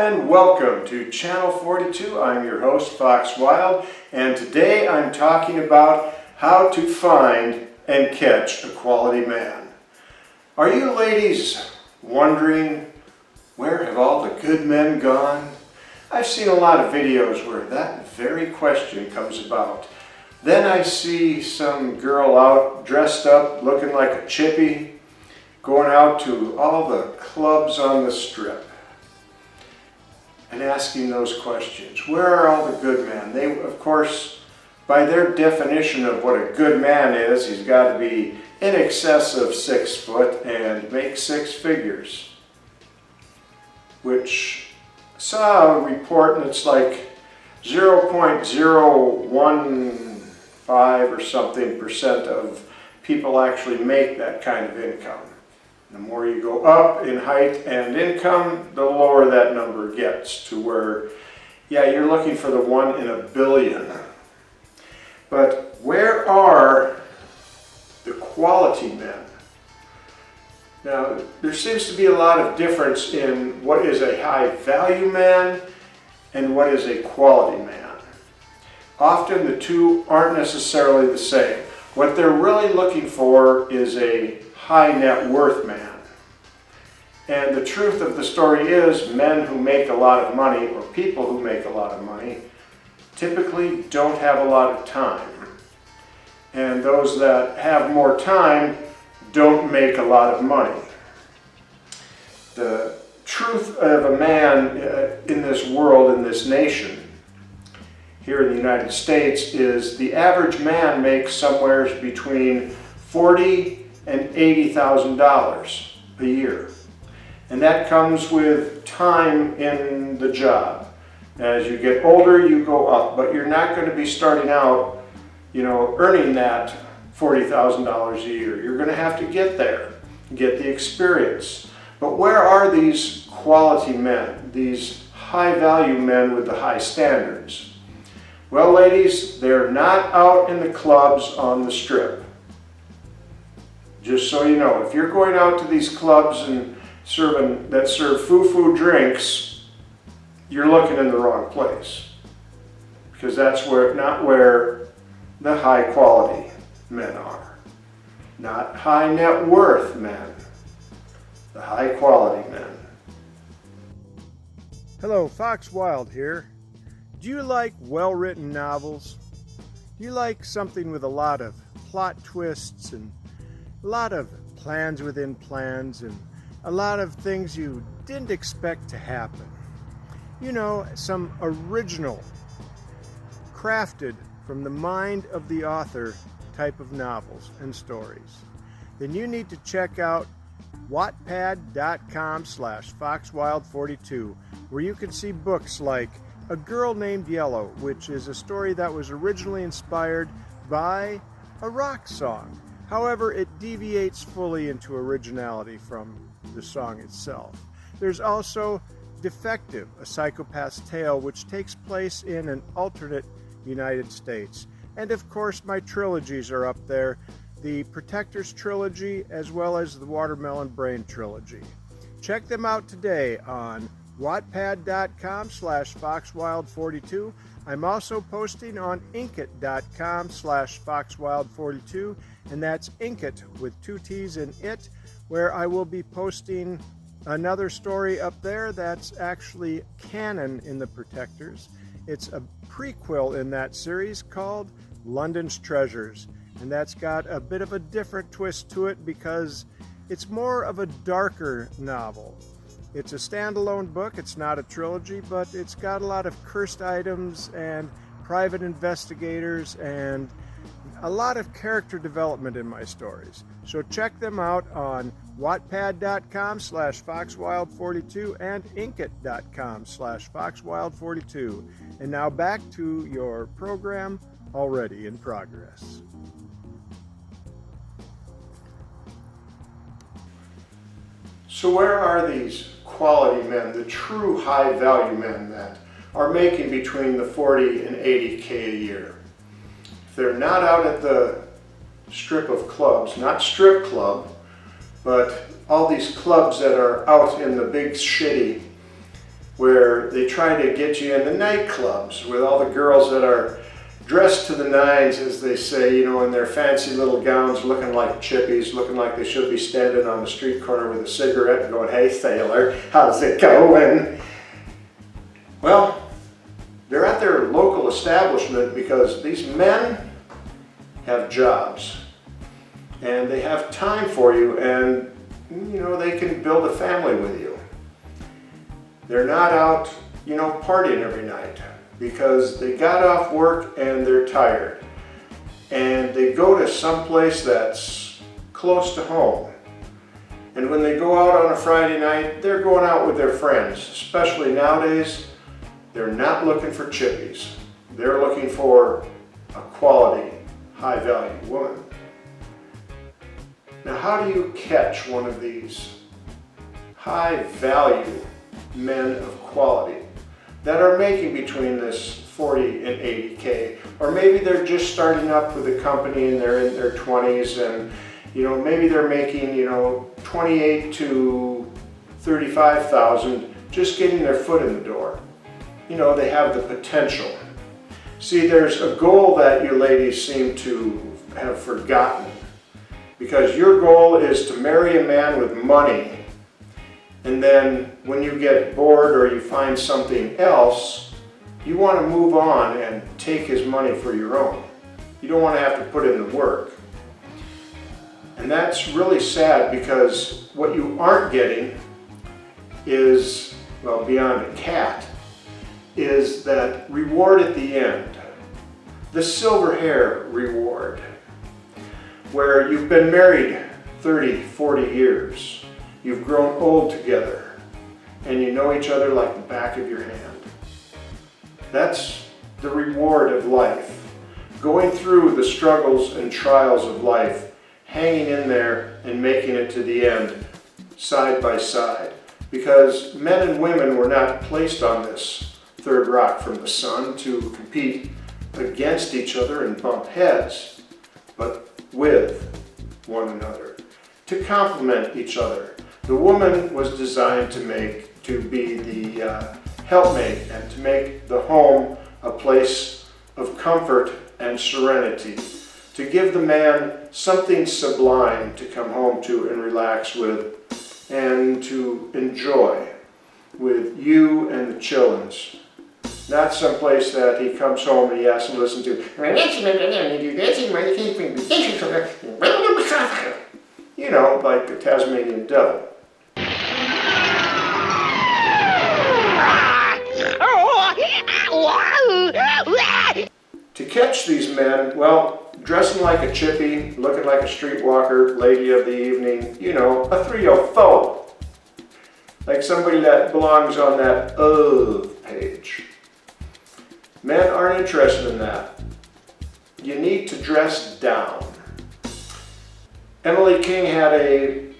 and welcome to Channel 42. I'm your host, Fox Wild, and today I'm talking about how to find and catch a quality man. Are you ladies wondering, where have all the good men gone? I've seen a lot of videos where that very question comes about. Then I see some girl out dressed up looking like a chippy, going out to all the clubs on the strip and asking those questions. Where are all the good men? They, of course, by their definition of what a good man is, he's got to be in excess of 6 foot and make 6 figures. Which I saw a report and it's like 0.015 or something percent of people actually make that kind of income. The more you go up in height and income, the lower that number gets to where, yeah, you're looking for the 1 in a billion. But where are the quality men? Now, there seems to be a lot of difference in what is a high value man and what is a quality man. Often the two aren't necessarily the same. What they're really looking for is a high net worth man. And the truth of the story is, men who make a lot of money, or people who make a lot of money, typically don't have a lot of time. And those that have more time don't make a lot of money. The truth of a man in this world, in this nation, here in the United States, is the average man makes somewhere between $40,000 and $80,000 a year. And that comes with time in the job. As you get older, you go up, but you're not going to be starting out, earning that $40,000 a year. You're going to have to get there, get the experience. But where are these quality men, these high-value men with the high standards? Well, ladies, they're not out in the clubs on the strip. Just so you know, if you're going out to these clubs and that serve foo-foo drinks, you're looking in the wrong place. Because that's not where the high-quality men are. Not high net worth men. The high-quality men. Hello, Fox Wild here. Do you like well-written novels? Do you like something with a lot of plot twists and a lot of plans within plans and a lot of things you didn't expect to happen? Some original, crafted from the mind of the author type of novels and stories. Then you need to check out wattpad.com/foxwild42, where you can see books like A Girl Named Yellow, which is a story that was originally inspired by a rock song. However, it deviates fully into originality from the song itself. There's also Defective, a psychopath's tale, which takes place in an alternate United States. And of course, my trilogies are up there, the Protectors trilogy as well as the Watermelon Brain trilogy. Check them out today on wattpad.com/foxwild42. I'm also posting on inkit.com/foxwild42, and that's Inkit with 2 T's in it, where I will be posting another story up there that's actually canon in the Protectors. It's a prequel in that series called London's Treasures, and that's got a bit of a different twist to it because it's more of a darker novel. It's a standalone book, it's not a trilogy, but it's got a lot of cursed items and private investigators and a lot of character development in my stories. So check them out on wattpad.com/foxwild42 and inkit.com/foxwild42. And now back to your program, already in progress. So where are these quality men, the true high-value men that are making between the 40 and 80K a year? If they're not out at the strip of clubs, not strip club, but all these clubs that are out in the big shitty where they try to get you into nightclubs with all the girls that are dressed to the nines, as they say, you know, in their fancy little gowns, looking like chippies, looking like they should be standing on the street corner with a cigarette and going, "Hey sailor, how's it going?" Well, they're at their local establishment because these men have jobs and they have time for you, and you know, they can build a family with you. They're not out, you know, partying every night because they got off work and they're tired, and they go to some place that's close to home. And when they go out on a Friday night, they're going out with their friends. Especially nowadays, they're not looking for chippies. They're looking for a quality, high-value woman. Now, how do you catch one of these high-value men of quality that are making between this 40 and 80K? Or maybe they're just starting up with a company and they're in their 20s, and you know, maybe they're making, you know, 28 to 35,000 just getting their foot in the door. You know, they have the potential. See, there's a goal that you ladies seem to have forgotten, because your goal is to marry a man with money, and then when you get bored or you find something else, you want to move on and take his money for your own. You don't want to have to put in the work. And that's really sad, because what you aren't getting is, well, beyond a cat, is that reward at the end. The silver hair reward, where you've been married 30, 40 years. You've grown old together, and you know each other like the back of your hand. That's the reward of life. Going through the struggles and trials of life, hanging in there and making it to the end, side by side. Because men and women were not placed on this third rock from the sun to compete against each other and bump heads, but with one another, to complement each other. The woman was designed to be the helpmate and to make the home a place of comfort and serenity, to give the man something sublime to come home to and relax with, and to enjoy with you and the childrens. Not someplace that he comes home and he has to listen to, you know, like the Tasmanian devil. To catch these men, well, dressing like a chippy, looking like a streetwalker, lady of the evening, you know, a 304. Like somebody that belongs on that of page. Men aren't interested in that. You need to dress down. Emily King had a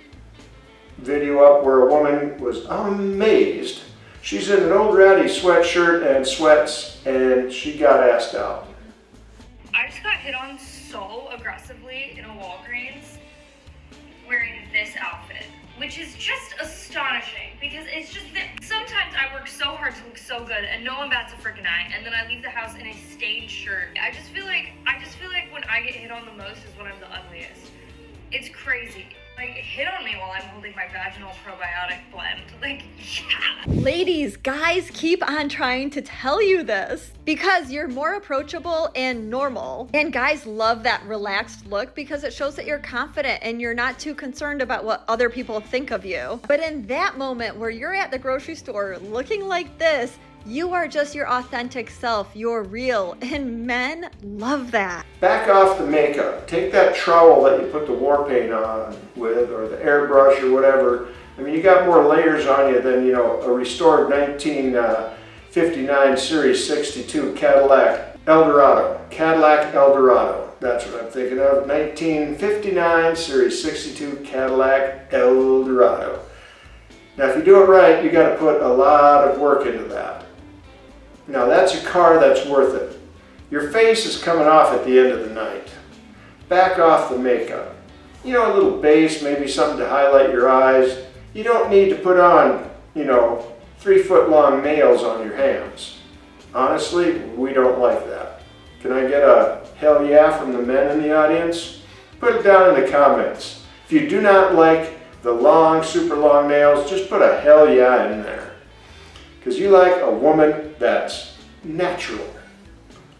video up where a woman was amazed. She's in an old ratty sweatshirt and sweats, and she got asked out. I just got hit on so aggressively in a Walgreens wearing this outfit, which is just astonishing, because it's just that sometimes I work so hard to look so good and no one bats a freaking eye, and then I leave the house in a stained shirt. I just feel like when I get hit on the most is when I'm the ugliest. It's crazy. Like, hit on me while I'm holding my vaginal probiotic blend. Like, yeah. Ladies, guys keep on trying to tell you this because you're more approachable and normal. And guys love that relaxed look because it shows that you're confident and you're not too concerned about what other people think of you. But in that moment where you're at the grocery store looking like this, you are just your authentic self. You're real, and men love that. Back off the makeup. Take that trowel that you put the war paint on with, or the airbrush or whatever. I mean, you got more layers on you than, you know, a restored 1959 Series 62 Cadillac Eldorado. Cadillac Eldorado. That's what I'm thinking of. 1959 Series 62 Cadillac Eldorado. Now, if you do it right, you got to put a lot of work into that. Now, that's a car that's worth it. Your face is coming off at the end of the night. Back off the makeup. You know, a little base, maybe something to highlight your eyes. You don't need to put on, you know, 3-foot long nails on your hands. Honestly, we don't like that. Can I get a hell yeah from the men in the audience? Put it down in the comments. If you do not like the long, super long nails, just put a hell yeah in there. Because you like a woman that's natural,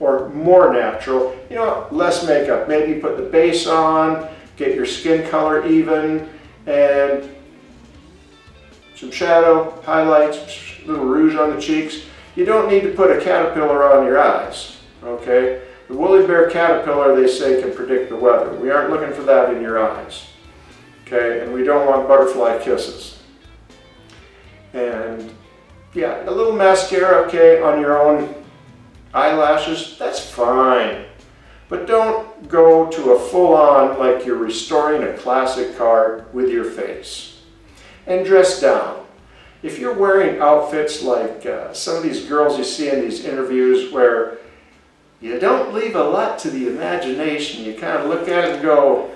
or more natural, you know, less makeup. Maybe put the base on, get your skin color even, and some shadow, highlights, a little rouge on the cheeks. You don't need to put a caterpillar on your eyes, okay? The woolly bear caterpillar, they say, can predict the weather. We aren't looking for that in your eyes, okay? And we don't want butterfly kisses. And yeah, a little mascara, okay, on your own eyelashes, that's fine. But don't go to a full-on, like you're restoring a classic car with your face. And dress down. If you're wearing outfits like some of these girls you see in these interviews where you don't leave a lot to the imagination, you kind of look at it and go,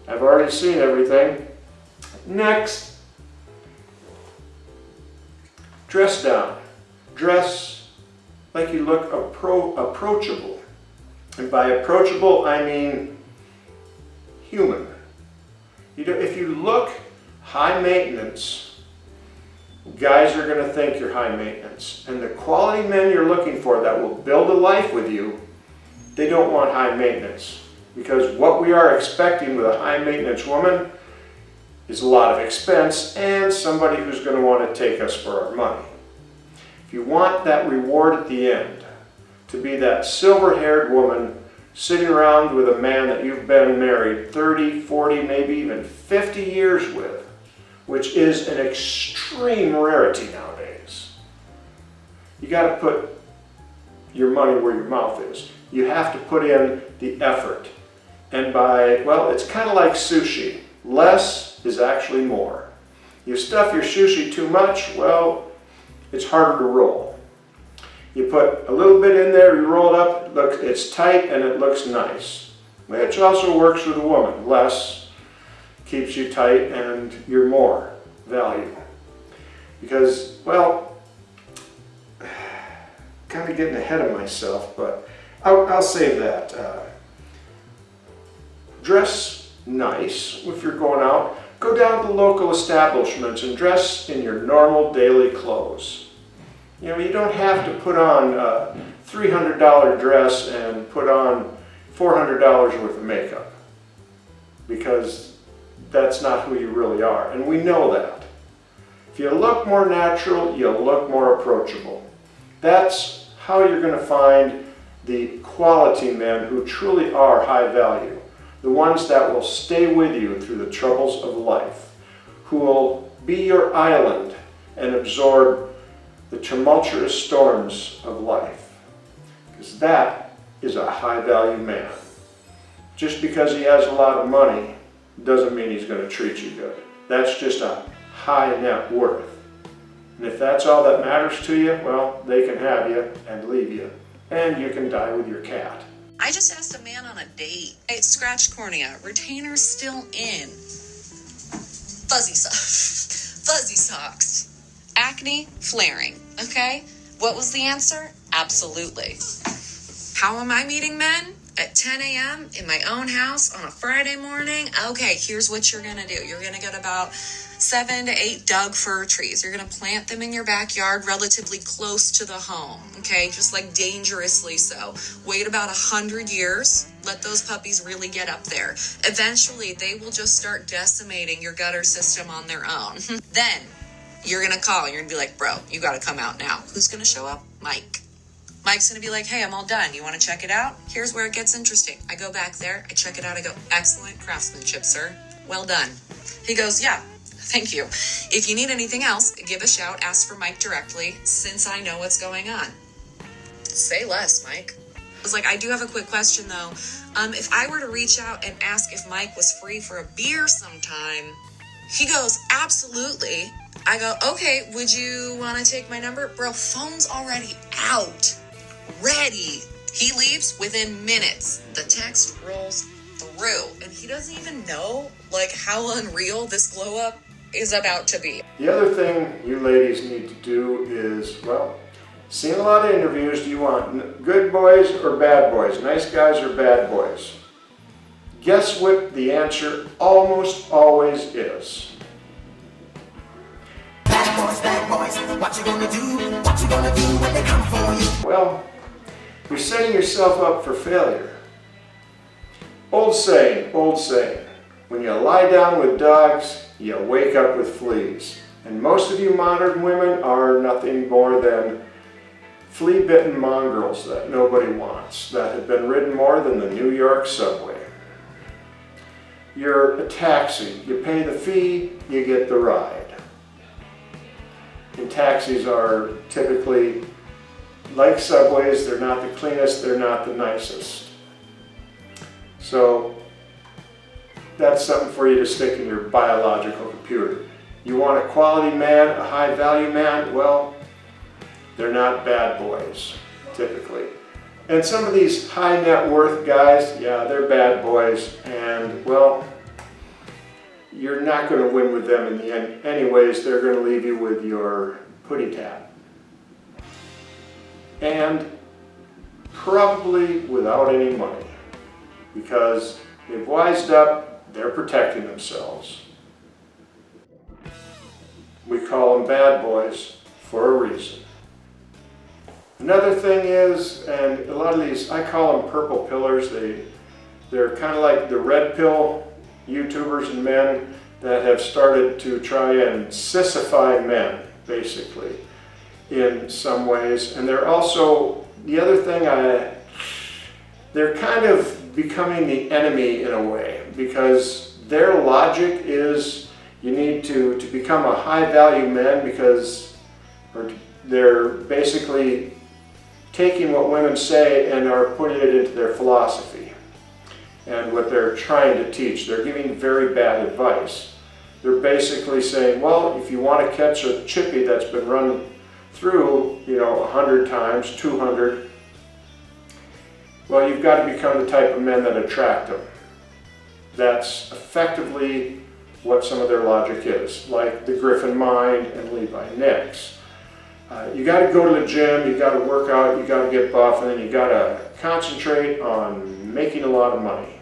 I've already seen everything. Next. Dress down. Dress like you look approachable. And by approachable, I mean human. If you look high maintenance, guys are going to think you're high maintenance. And the quality men you're looking for that will build a life with you, they don't want high maintenance. Because what we are expecting with a high maintenance woman is a lot of expense and somebody who's going to want to take us for our money. If you want that reward at the end, to be that silver-haired woman sitting around with a man that you've been married 30, 40, maybe even 50 years with, which is an extreme rarity nowadays. You got to put your money where your mouth is. You have to put in the effort. And well, it's kind of like sushi. Less is actually more. You stuff your sushi too much, well, it's harder to roll. You put a little bit in there, you roll it up, it's tight and it looks nice. Which also works with a woman. Less keeps you tight and you're more valuable. Because, well, kind of getting ahead of myself, but I'll save that. Dress nice if you're going out. Go down to local establishments and dress in your normal daily clothes. You know, you don't have to put on a $300 dress and put on $400 worth of makeup, because that's not who you really are, and we know that. If you look more natural, you'll look more approachable. That's how you're going to find the quality men who truly are high value. The ones that will stay with you through the troubles of life, who will be your island and absorb the tumultuous storms of life. Because that is a high value man. Just because he has a lot of money doesn't mean he's going to treat you good. That's just a high net worth. And if that's all that matters to you, well, they can have you and leave you. And you can die with your cat. I just asked a man on a date. Hey, scratch cornea, retainers still in. Fuzzy socks. Acne, flaring, okay? What was the answer? Absolutely. How am I meeting men? At 10 a.m. in my own house on a Friday morning? Okay, here's what you're gonna do. You're gonna get about 7 to 8 Doug fir trees. You're gonna plant them in your backyard relatively close to the home, okay? Just like dangerously so. Wait about 100 years. Let those puppies really get up there. Eventually, they will just start decimating your gutter system on their own. Then, you're gonna call. You're gonna be like, bro, you gotta come out now. Who's gonna show up? Mike. Mike's gonna be like, hey, I'm all done. You wanna check it out? Here's where it gets interesting. I go back there, I check it out, I go, excellent craftsmanship, sir. Well done. He goes, yeah, thank you. If you need anything else, give a shout, ask for Mike directly, since I know what's going on. Say less, Mike. I was like, I do have a quick question though. If I were to reach out and ask if Mike was free for a beer sometime, he goes, absolutely. I go, okay, would you want to take my number? Bro, phone's already out. Ready. He leaves within minutes. The text rolls through. And he doesn't even know, like, how unreal this glow up is about to be. The other thing you ladies need to do is, well, seen a lot of interviews. Do you want good boys or bad boys? Nice guys or bad boys? Guess what the answer almost always is? Bad boys, what you gonna do? What you gonna do when they come for you? Well, you're setting yourself up for failure. Old saying, when you lie down with dogs, you wake up with fleas. And most of you modern women are nothing more than flea-bitten mongrels that nobody wants, that have been ridden more than the New York subway. You're a taxi. You pay the fee, you get the ride. And taxis are typically like subways. They're not the cleanest, they're not the nicest. So that's something for you to stick in your biological computer. You want a quality man, a high value man? Well, they're not bad boys, typically. And some of these high net worth guys, yeah, they're bad boys, and well, you're not going to win with them in the end. Anyways, they're going to leave you with your putty tap. And probably without any money, because they've wised up, they're protecting themselves. We call them bad boys for a reason. Another thing is, and a lot of these, I call them purple pillars. They're kind of like the red pill YouTubers and men that have started to try and sissify men, basically, in some ways. And they're also, the other thing, they're kind of becoming the enemy in a way, because their logic is you need to become a high value man because they're basically taking what women say and are putting it into their philosophy and what they're trying to teach. They're giving very bad advice. They're basically saying, well, if you want to catch a chippy that's been run through, 100 times, 200, well, you've got to become the type of men that attract them. That's effectively what some of their logic is, like the Griffin Mind and Levi Nix. You got to go to the gym, you got to work out, you got to get buff, and then you got to concentrate on making a lot of money.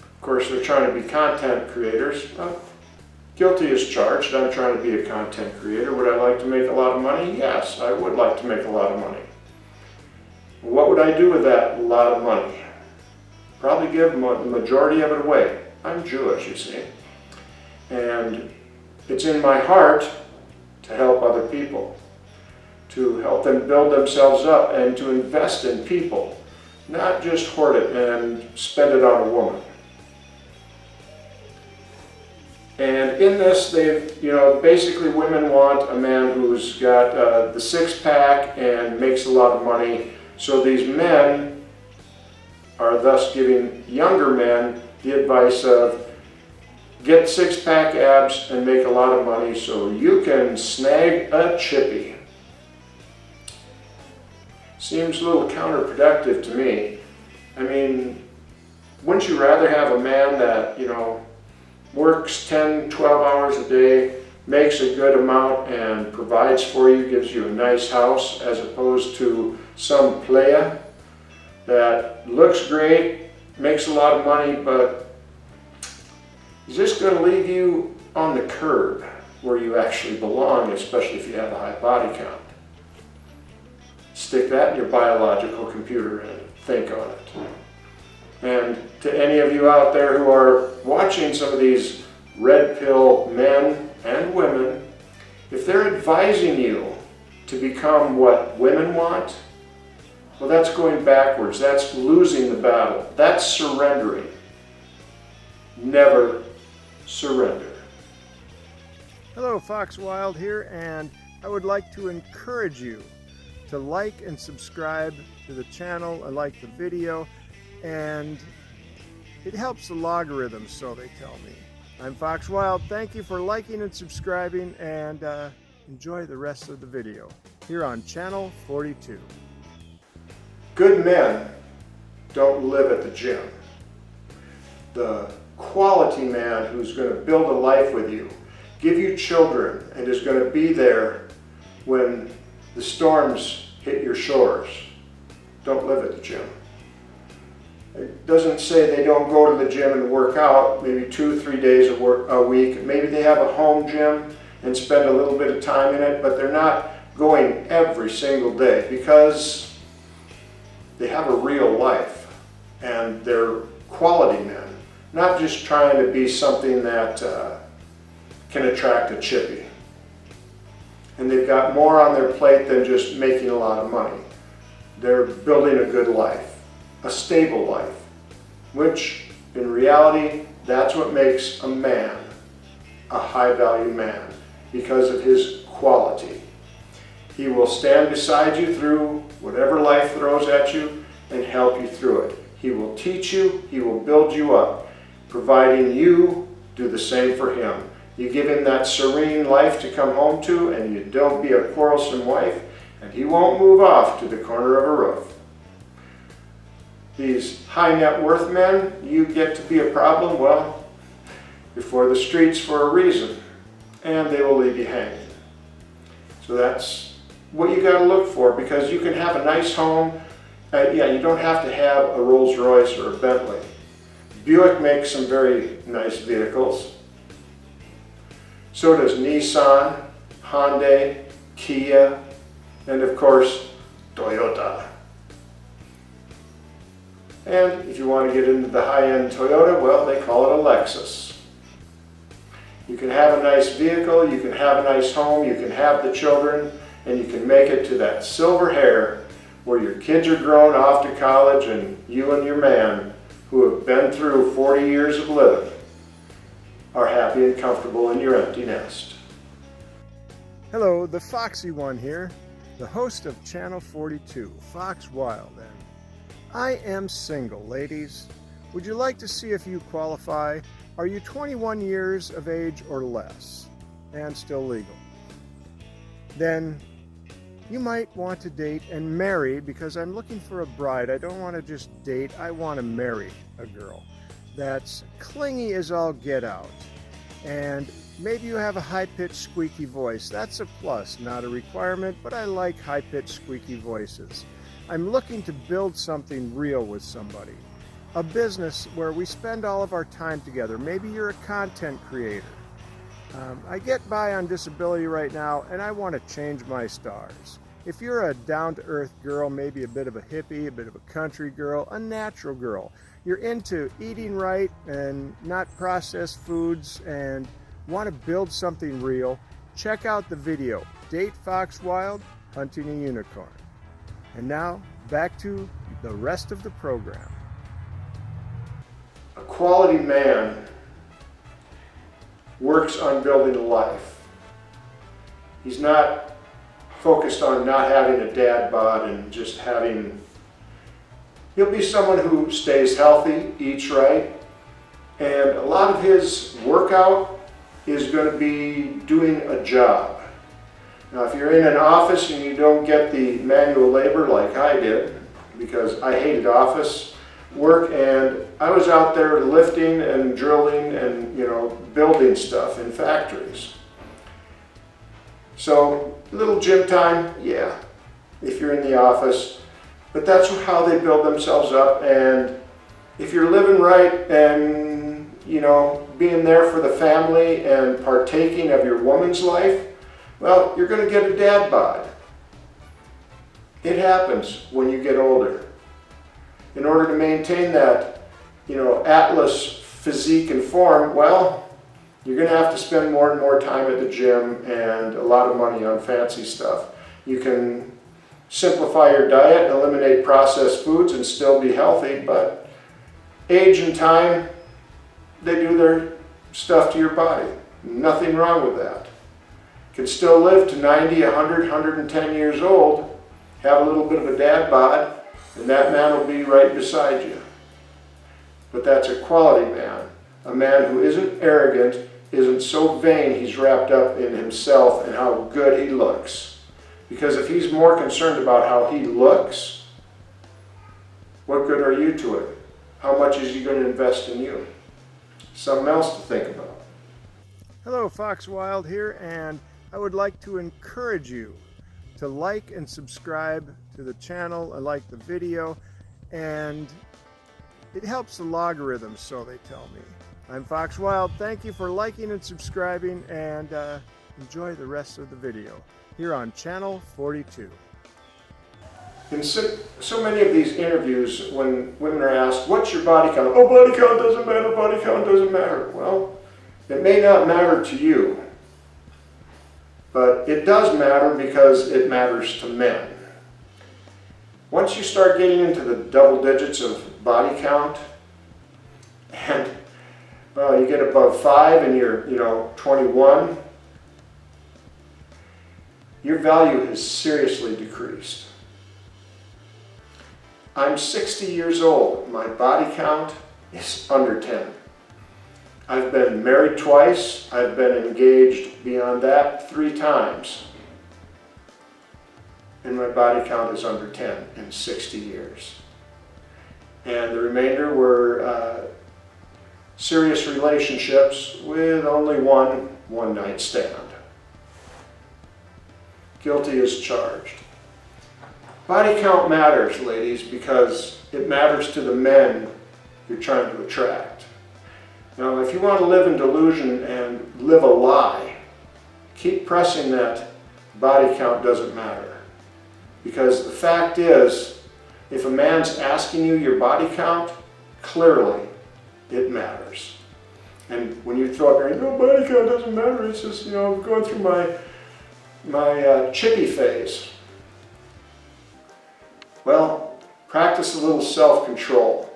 Of course, they're trying to be content creators. Guilty as charged. I'm trying to be a content creator. Would I like to make a lot of money? Yes, I would like to make a lot of money. What would I do with that lot of money? Probably give the majority of it away. I'm Jewish, you see. And it's in my heart to help other people, to help them build themselves up and to invest in people, not just hoard it and spend it on a woman. And in this, basically women want a man who's got the six-pack and makes a lot of money. So these men are thus giving younger men the advice of get six-pack abs and make a lot of money so you can snag a chippy. Seems a little counterproductive to me. I mean, wouldn't you rather have a man that, works 10, 12 hours a day, makes a good amount and provides for you, gives you a nice house, as opposed to some playa that looks great, makes a lot of money, but is just going to leave you on the curb where you actually belong, especially if you have a high body count. Stick that in your biological computer and think on it. And to any of you out there who are watching some of these red pill men and women, if they're advising you to become what women want, well, that's going backwards. That's losing the battle. That's surrendering. Never surrender. Hello, Fox Wild here, and I would like to encourage you to like and subscribe to the channel and like the video, and it helps the logarithm, so they tell me. I'm Fox Wild. Thank you for liking and subscribing, and enjoy the rest of the video here on Channel 42. Good men don't live at the gym. The quality man who's going to build a life with you, give you children, and is going to be there when the storms hit your shores, don't live at the gym. It doesn't say they don't go to the gym and work out maybe 2-3 days a week. Maybe they have a home gym and spend a little bit of time in it, but they're not going every single day because they have a real life and they're quality men, not just trying to be something that can attract a chippy. And they've got more on their plate than just making a lot of money. They're building a good life, a stable life, which in reality, that's what makes a man a high-value man, because of his quality. He will stand beside you through whatever life throws at you and help you through it. He will teach you, he will build you up, providing you do the same for him. You give him that serene life to come home to, and you don't be a quarrelsome wife, and he won't move off to the corner of a roof. These high net worth men, you get to be a problem, well, you're for the streets for a reason, and they will leave you hanging. So that's what you got to look for, because you can have a nice home. Yeah, you don't have to have a Rolls Royce or a Bentley. Buick makes some very nice vehicles. So does Nissan, Hyundai, Kia, and of course, Toyota. And if you want to get into the high-end Toyota, well, they call it a Lexus. You can have a nice vehicle, you can have a nice home, you can have the children, and you can make it to that silver hair where your kids are grown off to college and you and your man, who have been through 40 years of living, are happy and comfortable in your empty nest. Hello, the Foxy One here, the host of Channel 42, Fox Wild, and I am single, ladies. Would you like to see if you qualify? Are you 21 years of age or less and still legal? Then you might want to date and marry, because I'm looking for a bride. I don't want to just date, I want to marry a girl that's clingy as all get out. And maybe you have a high-pitched squeaky voice. That's a plus, not a requirement, but I like high-pitched squeaky voices. I'm looking to build something real with somebody. A business where we spend all of our time together. Maybe you're a content creator. I get by on disability right now, and I want to change my stars. If you're a down-to-earth girl, maybe a bit of a hippie, a bit of a country girl, a natural girl, you're into eating right and not processed foods and want to build something real, check out the video, Date Fox Wild, Hunting a Unicorn. And now, back to the rest of the program. A quality man works on building a life. He's not focused on not having a dad bod and just having... He'll be someone who stays healthy, eats right, and a lot of his workout is going to be doing a job. Now, if you're in an office and you don't get the manual labor like I did, because I hated office work, and I was out there lifting and drilling and, building stuff in factories. So, a little gym time, yeah, if you're in the office, but that's how they build themselves up. And if you're living right and, being there for the family and partaking of your woman's life, well, you're going to get a dad bod. It happens when you get older. In order to maintain that, Atlas physique and form, well, you're going to have to spend more and more time at the gym and a lot of money on fancy stuff. You can simplify your diet, eliminate processed foods, and still be healthy, but age and time, they do their stuff to your body. Nothing wrong with that. You can still live to 90, 100, 110 years old, have a little bit of a dad bod, and that man will be right beside you. But that's a quality man, a man who isn't arrogant, isn't so vain he's wrapped up in himself and how good he looks. Because if he's more concerned about how he looks, What good are you to it? How much is he going to invest in you? Something else to think about. Hello, Fox Wild here, and I would like to encourage you to like and subscribe to the channel. I like the video, and it helps the logarithm, so they tell me. I'm Fox Wild. Thank you for liking and subscribing, and enjoy the rest of the video here on Channel 42. In so many of these interviews, when women are asked, what's your body count? Oh, body count doesn't matter, body count doesn't matter. Well, it may not matter to you, but it does matter because it matters to men. Once you start getting into the double digits of body count, and well, you get above 5 and you're 21, your value has seriously decreased. I'm 60 years old. My body count is under 10. I've been married twice. I've been engaged beyond that 3 times. And my body count is under 10 in 60 years. And the remainder were serious relationships with only one night stand. Guilty as charged. Body count matters, ladies, because it matters to the men you're trying to attract. Now, if you want to live in delusion and live a lie, keep pressing that body count doesn't matter. Because the fact is, if a man's asking you your body count, clearly it matters. And when you throw up your hand, no, body count doesn't matter, it's just, I'm going through my chippy phase. Well, practice a little self-control.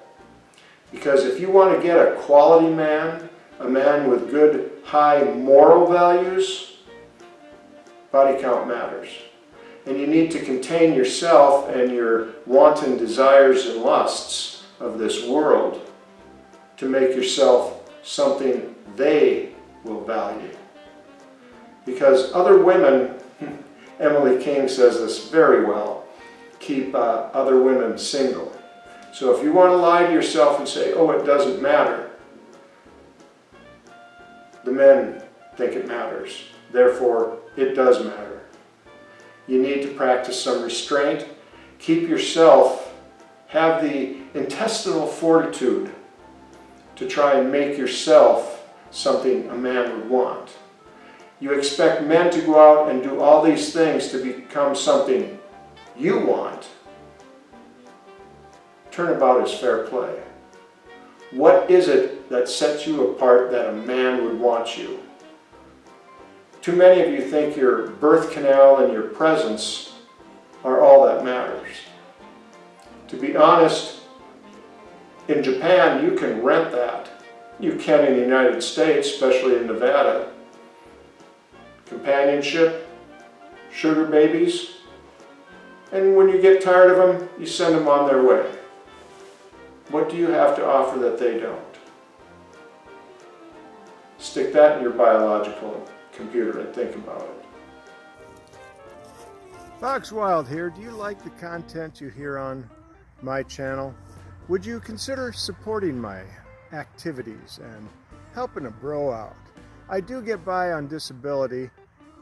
Because if you want to get a quality man, a man with good, high moral values, body count matters. And you need to contain yourself and your wanton desires and lusts of this world to make yourself something they will value. Because other women, Emily King says this very well, keep other women single. So if you want to lie to yourself and say, oh, it doesn't matter, the men think it matters. Therefore, it does matter. You need to practice some restraint. Keep yourself, have the intestinal fortitude to try and make yourself something a man would want. You expect men to go out and do all these things to become something you want. Turnabout is fair play. What is it that sets you apart that a man would want you? Too many of you think your birth canal and your presence are all that matters. To be honest, in Japan you can rent that. You can in the United States, especially in Nevada. Companionship, sugar babies, and when you get tired of them, you send them on their way. What do you have to offer that they don't? Stick that in your biological computer and think about it. Fox Wild here. Do you like the content you hear on my channel? Would you consider supporting my activities and helping a bro out? I do get by on disability,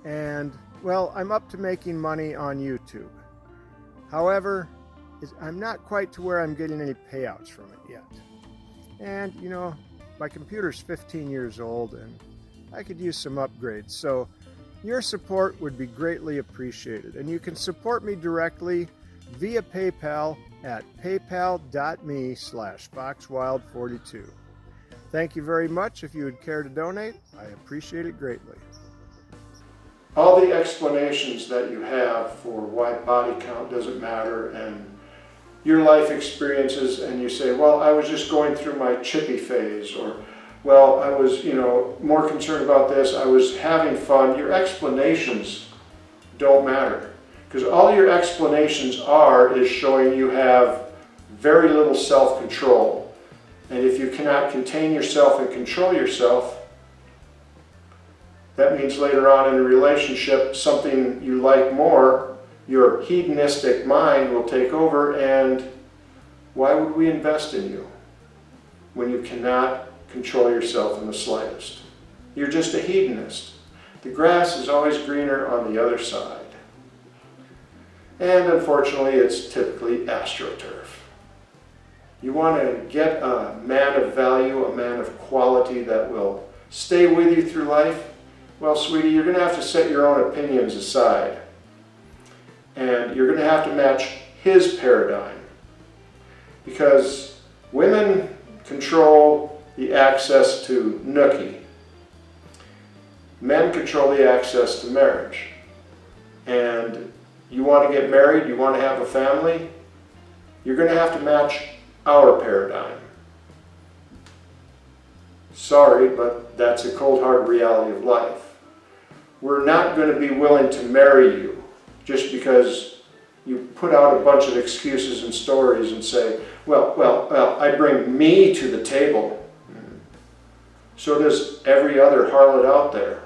and well, I'm up to making money on YouTube. However, I'm not quite to where I'm getting any payouts from it yet. And my computer's 15 years old and I could use some upgrades. So your support would be greatly appreciated. And you can support me directly via PayPal at paypal.me/foxwild42. Thank you very much. If you would care to donate, I appreciate it greatly. All the explanations that you have for why body count doesn't matter and your life experiences, and you say, well, I was just going through my chippy phase, or, well, I was, more concerned about this, I was having fun. Your explanations don't matter. Because all your explanations is showing you have very little self-control. And if you cannot contain yourself and control yourself, that means later on in a relationship, something you like more, your hedonistic mind will take over and Why would we invest in you when you cannot control yourself in the slightest? You're just a hedonist. The grass is always greener on the other side. And unfortunately, it's typically AstroTurf. You want to get a man of value, a man of quality that will stay with you through life? Well, sweetie, you're going to have to set your own opinions aside. And you're going to have to match his paradigm. Because women control the access to nookie. Men control the access to marriage. And you want to get married, you want to have a family, you're going to have to match our paradigm. Sorry, but that's a cold hard reality of life. We're not going to be willing to marry you just because you put out a bunch of excuses and stories and say, well, I bring me to the table. So does every other harlot out there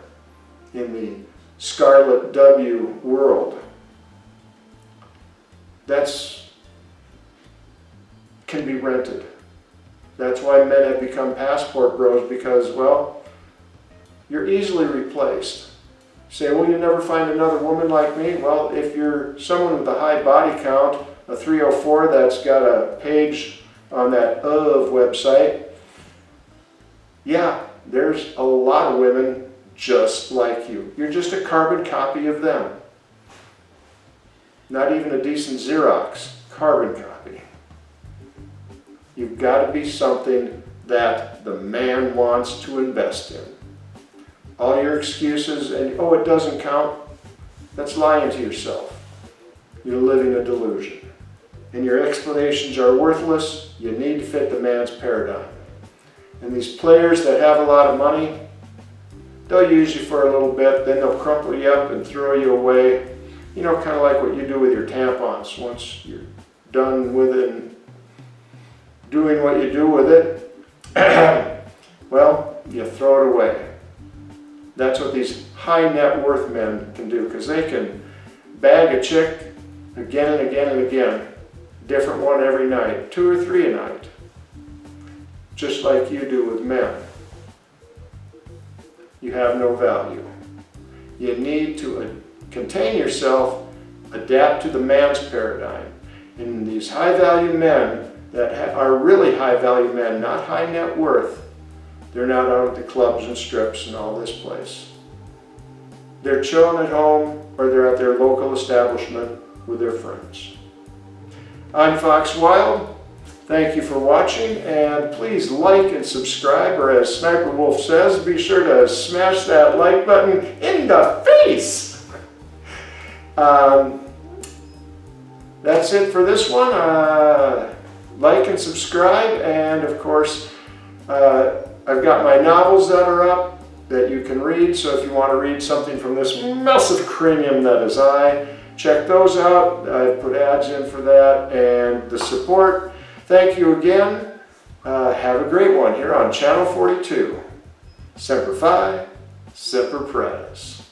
in the Scarlet W world. Can be rented. That's why men have become passport bros, because, well, you're easily replaced. Say, well, you never find another woman like me. Well, if you're someone with a high body count, a 304 that's got a page on that of website, yeah, there's a lot of women just like you. You're just a carbon copy of them. Not even a decent Xerox, carbon copy. You've got to be something that the man wants to invest in. All your excuses and, oh, it doesn't count, that's lying to yourself. You're living a delusion. And your explanations are worthless. You need to fit the man's paradigm. And these players that have a lot of money, they'll use you for a little bit, then they'll crumple you up and throw you away. You know, kind of like what you do with your tampons. Once you're done with it and doing what you do with it, well, you throw it away. That's what these high net worth men can do, because they can bag a chick again and again and again. Different one every night, 2 or 3 a night. Just like you do with men. You have no value. You need to contain yourself, adapt to the man's paradigm. And these high value men that are really high value men, not high net worth, they're not out at the clubs and strips and all this place. They're chilling at home, or they're at their local establishment with their friends. I'm Fox Wild. Thank you for watching, and please like and subscribe, or as Sniper Wolf says, be sure to smash that like button in the face. That's it for this one. Like and subscribe, and of course, I've got my novels that are up that you can read, so if you want to read something from this mess of cranium that is I, check those out. I've put ads in for that, and the support. Thank you again. Have a great one here on Channel 42. Semper Fi, Semper Pres.